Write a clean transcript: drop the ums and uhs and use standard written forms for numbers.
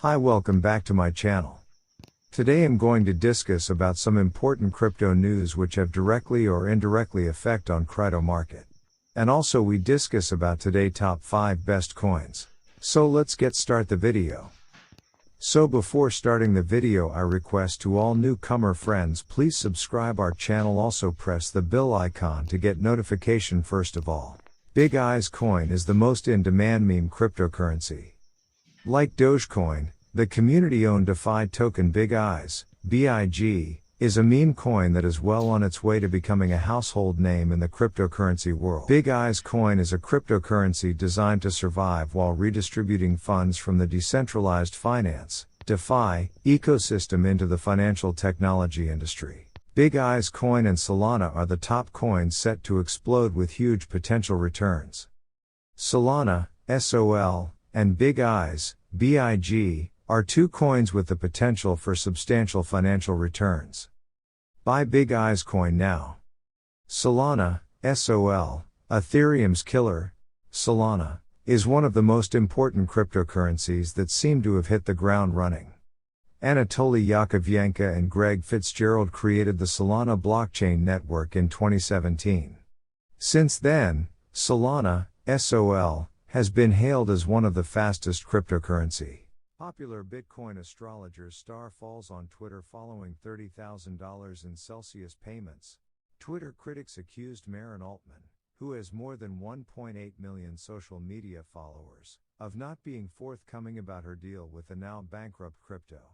Hi, welcome back to my channel. Today I'm going to discuss about some important crypto news which have directly or indirectly effect on crypto market. And also we discuss about today top 5 best coins. So let's get start the video. So before starting the video, I request to all newcomer friends, please subscribe our channel, also press the bell icon to get notification. First of all, Big Eyes coin is the most in demand meme cryptocurrency. Like Dogecoin, the community-owned DeFi token Big Eyes, BIG, is a meme coin that is well on its way to becoming a household name in the cryptocurrency world. Big Eyes coin is a cryptocurrency designed to survive while redistributing funds from the decentralized finance, DeFi, ecosystem into the financial technology industry. Big Eyes coin and Solana are the top coins set to explode with huge potential returns. Solana, SOL, and Big Eyes, BIG, are two coins with the potential for substantial financial returns. Buy Big Eyes coin now. Solana, SOL, Ethereum's killer. Solana is one of the most important cryptocurrencies that seem to have hit the ground running. Anatoly Yakovenko and Greg Fitzgerald created the Solana blockchain network in 2017. Since then, Solana, SOL, has been hailed as one of the fastest cryptocurrency. Popular Bitcoin astrologer Star falls on Twitter following $30,000 in Celsius payments. Twitter critics accused Maren Altman, who has more than 1.8 million social media followers, of not being forthcoming about her deal with the now bankrupt crypto.